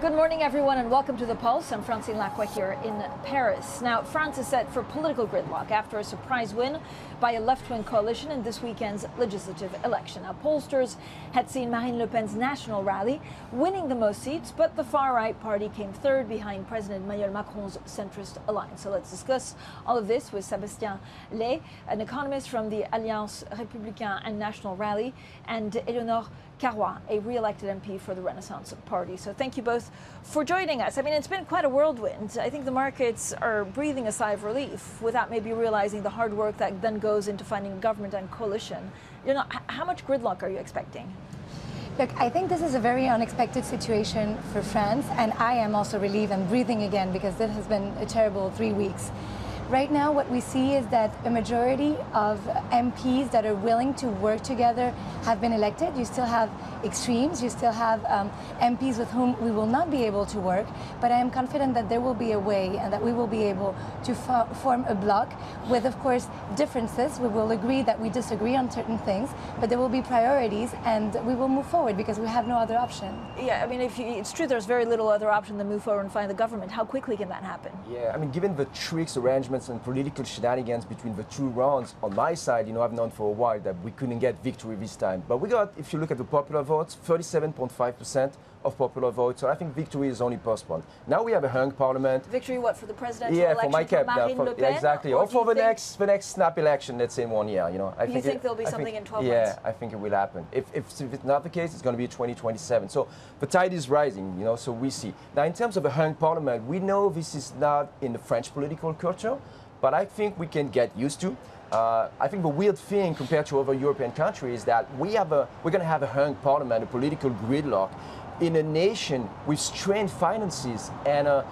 Good morning, everyone, and welcome to The Pulse. I'm Francine Laye here in Paris. Now, France is set for political gridlock after a surprise win by a left-wing coalition in this weekend's legislative election. Now, pollsters had seen Marine Le Pen's national rally winning the most seats, but the far-right party came third behind President Emmanuel Macron's centrist alliance. So let's discuss all of this with Sebastien Laye, an economist from the Alliance Républicain and National Rally, and Eleonore Carrois, a re-elected MP for the Renaissance Party. So thank you both for joining us. I mean, it's been quite a whirlwind. I think the markets are breathing a sigh of relief without maybe realizing the hard work that then goes into finding a government and coalition. You know, how much gridlock are you expecting? Look, I think this is a very unexpected situation for France, and I am also relieved and breathing again because this has been a terrible 3 weeks. Right now, what we see is that a majority of MPs that are willing to work together have been elected. You still have extremes, you still have MPs with whom we will not be able to work, but I am confident that there will be a way and that we will be able to form a bloc with, of course, differences. We will agree that we disagree on certain things, but there will be priorities and we will move forward because we have no other option. Yeah, I mean, it's true there's very little other option than move forward and find the government. How quickly can that happen? Yeah, I mean, given the tricks, arrangements, and political shenanigans between the two rounds, on my side, I've known for a while that we couldn't get victory this time. But we got, if you look at the popular votes, 37.5% of popular votes. So I think victory is only postponed. Now we have a hung parliament. Victory, what, for the presidential election? For my cap, Marine Le Pen? Exactly. Or for the next snap election, let's say in 1 year. You think there'll be something in 12 months? Yeah, I think it will happen. If it's not the case, it's going to be 2027. So the tide is rising, so we see. Now, in terms of a hung parliament, we know this is not in the French political culture, but I think we can get used to. I think the weird thing compared to other European countries is that we're going to have a hung parliament, a political gridlock, in a nation with strained finances and a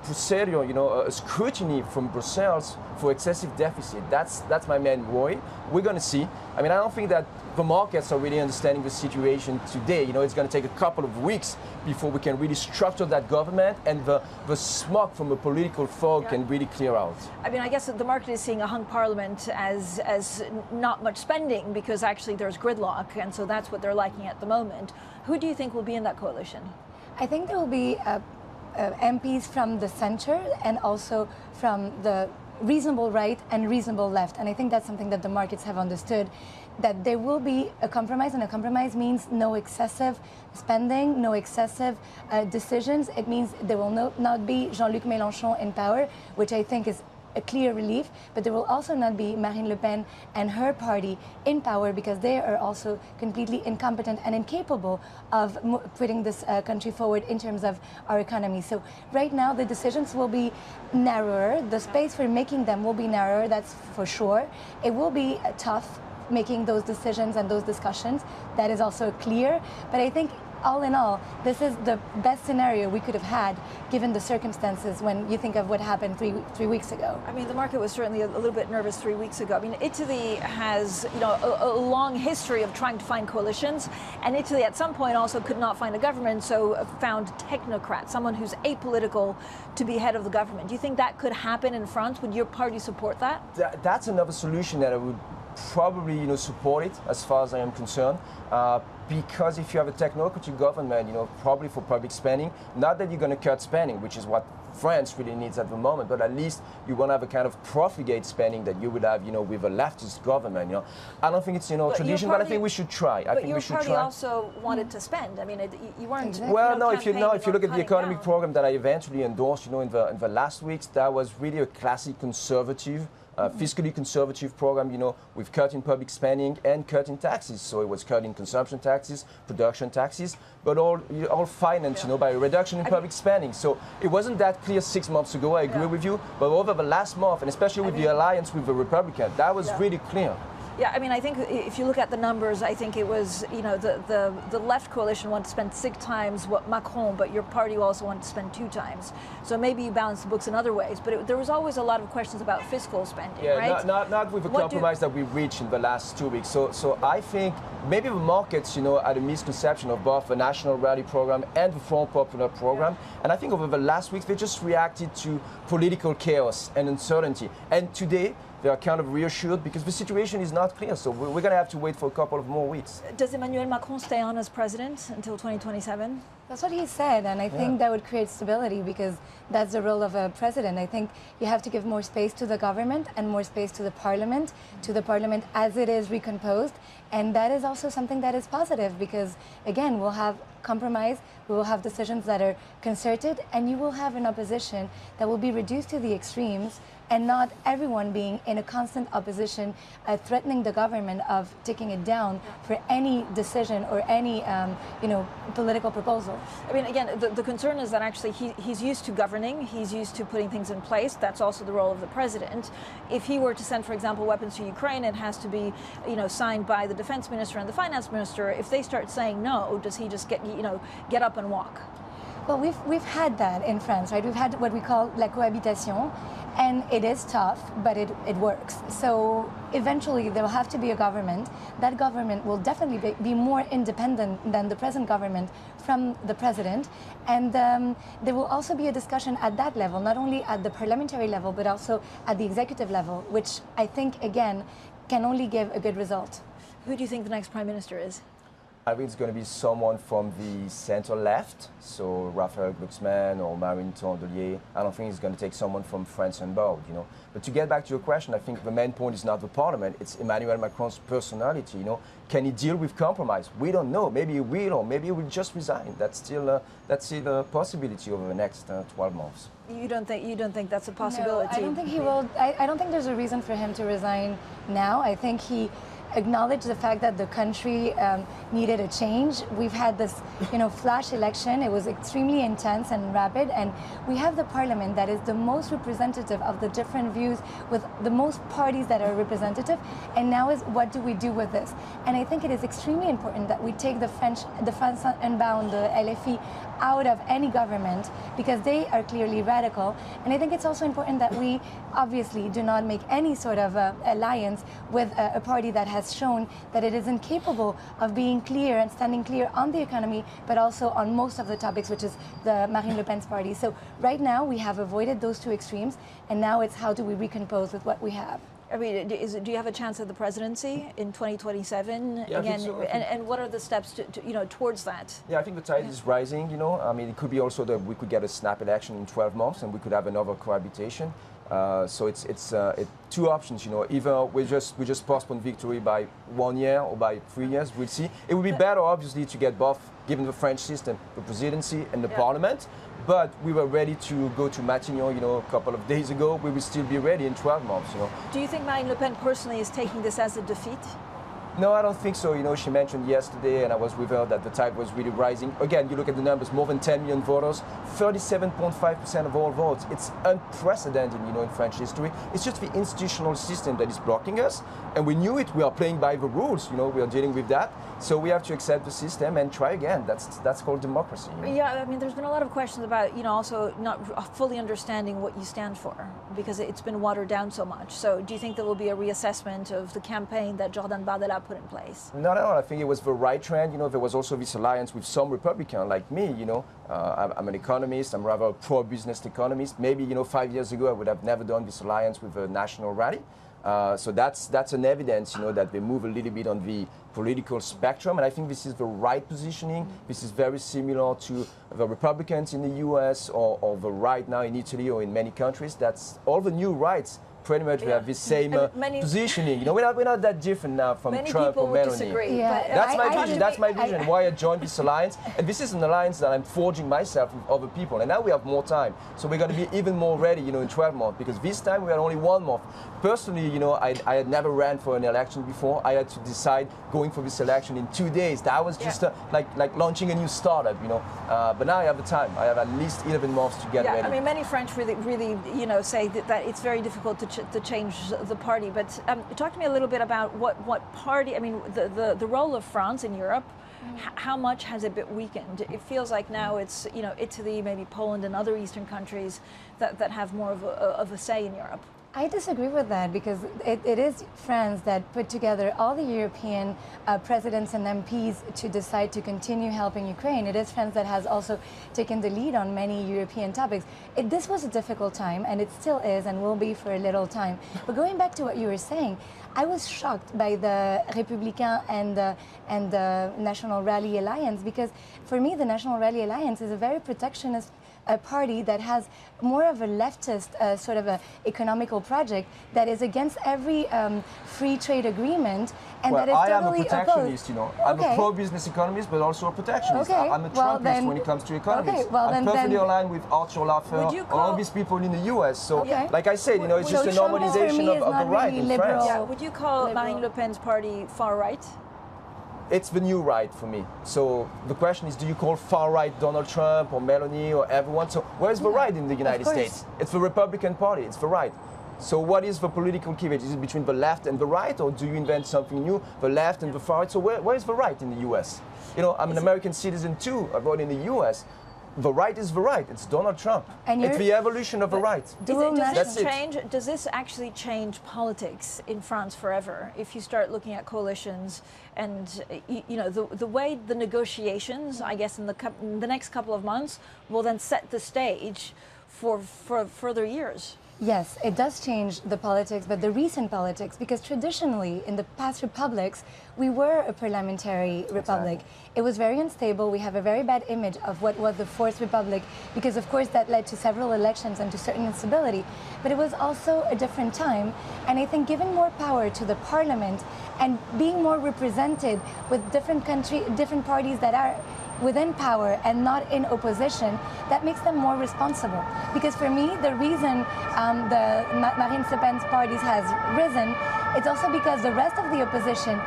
procedure, a scrutiny from Brussels for excessive deficit. That's my main worry. We're going to see. I mean, I don't think that the markets are really understanding the situation today. It's going to take a couple of weeks before we can really structure that government and the smoke from the political fog can really clear out. I mean, I guess the market is seeing a hung parliament as not much spending because actually there's gridlock, and so that's what they're liking at the moment. Who do you think will be in that coalition? I think there will be MPs from the center and also from the reasonable right and reasonable left. And I think that's something that the markets have understood, that there will be a compromise, and a compromise means no excessive spending, no excessive decisions. It means there will not be Jean-Luc Mélenchon in power, which I think is a clear relief, but there will also not be Marine Le Pen and her party in power because they are also completely incompetent and incapable of putting this country forward in terms of our economy. So right now the decisions will be narrower, the space for making them will be narrower, that's for sure. It will be tough making those decisions and those discussions, that is also clear, but I think all in all, this is the best scenario we could have had given the circumstances when you think of what happened three weeks ago. I mean, the market was certainly a little bit nervous 3 weeks ago. I mean, Italy has, a long history of trying to find coalitions, and Italy at some point also could not find a government, so found technocrats, someone who's apolitical to be head of the government. Do you think that could happen in France? Would your party support that? That's another solution that I would probably support it as far as I am concerned. Because if you have a technocratic government, probably for public spending, not that you're going to cut spending, which is what France really needs at the moment, but at least you won't have a kind of profligate spending that you would have, with a leftist government. I don't think it's tradition, but I think we should try. But your party also wanted to spend. I mean, you weren't. Exactly. Well, no. If you look at the economic program that I eventually endorsed, in the last weeks, that was really a classic conservative. Fiscally conservative program, with cutting public spending and cutting taxes. So it was cutting consumption taxes, production taxes, but all financed, by a reduction in public spending. So it wasn't that clear 6 months ago, I agree with you, but over the last month, and especially with the alliance with the Republicans, that was really clear. Yeah, I mean, I think if you look at the numbers, I think it was, the left coalition wanted to spend 6 times what Macron, but your party also wanted to spend 2 times. So maybe you balance the books in other ways. But there was always a lot of questions about fiscal spending, right? Not with the compromise that we reached in the last 2 weeks. So I think maybe the markets, had a misconception of both the National Rally program and the Front Popular program. And I think over the last weeks, they just reacted to political chaos and uncertainty. And today, they are kind of reassured because the situation is not clear. So we're going to have to wait for a couple of more weeks. Does Emmanuel Macron stay on as president until 2027? That's what he said, and I think that would create stability because that's the role of a president. I think you have to give more space to the government and more space to the parliament as it is recomposed. And that is also something that is positive because, again, we'll have compromise, we will have decisions that are concerted, and you will have an opposition that will be reduced to the extremes and not everyone being in a constant opposition, threatening the government of taking it down for any decision or any, political proposal. I mean, again, the concern is that actually he's used to governing, he's used to putting things in place. That's also the role of the president. If he were to send, for example, weapons to Ukraine, it has to be, signed by the defense minister and the finance minister. If they start saying no, does he just get up and walk? Well, we've had that in France, right? We've had what we call la cohabitation, and it is tough, but it works. So eventually there will have to be a government. That government will definitely be more independent than the present government from the president. And there will also be a discussion at that level, not only at the parliamentary level, but also at the executive level, which I think, again, can only give a good result. Who do you think the next prime minister is? I think it's going to be someone from the center left, so Raphael Glucksmann or Marine Tondelier. I don't think it's going to take someone from France and Bold, But to get back to your question, I think the main point is not the parliament, it's Emmanuel Macron's personality, Can he deal with compromise? We don't know. Maybe he will, or maybe he will just resign. That's still a possibility over the next 12 months. You don't think that's a possibility? No, I don't think he will. I don't think there's a reason for him to resign now. I think he acknowledge the fact that the country needed a change. We've had this, flash election. It was extremely intense and rapid, and we have the parliament that is the most representative of the different views, with the most parties that are representative. And now is what do we do with this? And I think it is extremely important that we take the France Unbound, the LFI, out of any government because they are clearly radical. And I think it's also important that we obviously do not make any sort of alliance with a party that has shown that it is incapable of being clear and standing clear on the economy, but also on most of the topics, which is the Marine Le Pen's party. So right now we have avoided those two extremes, and now it's how do we recompose with what we have. I mean, do you have a chance at the presidency in 2027 yeah, again? so. And what are the steps towards that? Yeah, I think the tide is rising. I mean, it could be also that we could get a snap election in 12 months, and we could have another cohabitation. So it's two options. Either we just postpone victory by 1 year or by 3 years. We'll see. It would be better, obviously, to get both, given the French system, the presidency and the parliament. But we were ready to go to Matignon, a couple of days ago. We will still be ready in 12 months, Do you think Marine Le Pen personally is taking this as a defeat? No, I don't think so. She mentioned yesterday, and I was with her, that the tide was really rising. Again, you look at the numbers, more than 10 million voters, 37.5% of all votes. It's unprecedented, in French history. It's just the institutional system that is blocking us, and we knew it. We are playing by the rules, we are dealing with that. So we have to accept the system and try again. That's called democracy. Yeah, I mean, there's been a lot of questions about, also not fully understanding what you stand for, because it's been watered down so much. So do you think there will be a reassessment of the campaign that Jordan Bardella put in place? No, I think it was the right trend. There was also this alliance with some Republicans like me, I'm an economist, I'm rather a pro-business economist. Maybe, 5 years ago, I would have never done this alliance with a national rally. So that's an evidence, that they move a little bit on the political spectrum, and I think this is the right positioning. This is very similar to the Republicans in the US or the right now in Italy or in many countries. That's all the new rights. Pretty much we have the same positioning. We're not that different now from Trump or Meloni. Disagree, that's my vision. That's my vision. Why I joined this alliance, and this is an alliance that I'm forging myself with other people. And now we have more time, so we're going to be even more ready, in 12 months. Because this time we had only 1 month. Personally, I had never ran for an election before. I had to decide going for this election in 2 days. That was just like launching a new startup, But now I have the time. I have at least 11 months to get ready. I mean, many French really, say that it's very difficult to change the party. But talk to me a little bit about what party. I mean, the role of France in Europe. How much has it been weakened? It feels like now it's Italy, maybe Poland, and other Eastern countries that have more of a say in Europe. I disagree with that because it is France that put together all the European presidents and MPs to decide to continue helping Ukraine. It is France that has also taken the lead on many European topics. This was a difficult time, and it still is and will be for a little time. But going back to what you were saying, I was shocked by the Républicains and the National Rally Alliance, because for me the National Rally Alliance is a very protectionist party that has more of a leftist sort of a economical project that is against every free trade agreement, and well, that is I am a totally protectionist, you know. I'm Okay. a pro-business economist, but also a protectionist. Okay. I'm a Well, Trumpist then- when it comes to economics. Okay, well, I'm then- perfectly then- aligned with Arthur Laffer, Would you all call- these people in the US. So, Okay. like I said, you know, it's So just a Trump is, for normalization me, is of the not right really in liberal. France. Yeah, would you call Liberal. Marine Le Pen's party far right? It's the new right for me. So the question is, do you call far right Donald Trump or Melanie or everyone? So where's the right in the United course. States? It's the Republican Party, it's the right. So what is the political cleavage? Is it between the left and the right, or do you invent something new, the left and the far right? So where is the right in the US? You know, I'm an American citizen too, abroad in the US. The right is the right. It's Donald Trump. And It's you're- the evolution of the right. Dual That's it. Does this actually change politics in France forever? If you start looking at coalitions and you know the way the negotiations, I guess in the next couple of months, will then set the stage for further years. Yes, it does change the politics, but the recent politics, because traditionally in the past republics, we were a parliamentary republic. It was very unstable. We have a very bad image of what was the Fourth Republic, because of course that led to several elections and to certain instability. But it was also a different time, and I think giving more power to the parliament and being more represented with different parties that are within power and not in opposition, that makes them more responsible. Because for me, the reason the Marine Le Pen's parties has risen, it's also because the rest of the opposition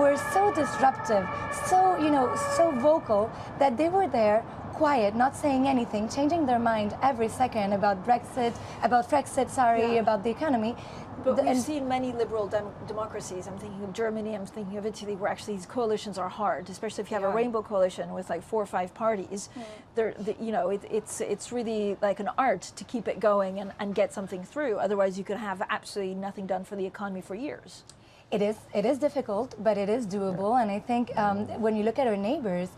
were so disruptive, so vocal, that they were there quiet, not saying anything, changing their mind every second about Brexit, about the economy. But we've seen many liberal democracies. I'm thinking of Germany, I'm thinking of Italy, where actually these coalitions are hard, especially if you have a rainbow coalition with like 4 or 5 parties. It's really like an art to keep it going and get something through. Otherwise, you could have absolutely nothing done for the economy for years. It is difficult, but it is doable. And I think when you look at our neighbors,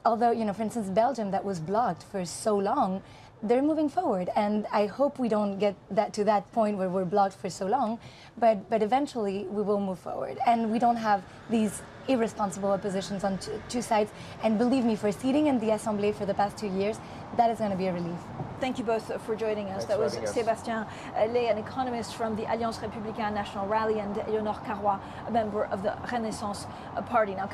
although, for instance, Belgium, that was blocked for so long, they're moving forward, and I hope we don't get to that point where we're blocked for so long, but eventually we will move forward, and we don't have these irresponsible oppositions on two sides. And believe me, for seating in the Assemblée for the past 2 years, that is going to be a relief. Thank you both for joining us. Thanks That for was having us. Sebastien Laye, an economist from the Alliance Républicaine National Rally, and Eleonore Carrois, a member of the Renaissance Party. Now,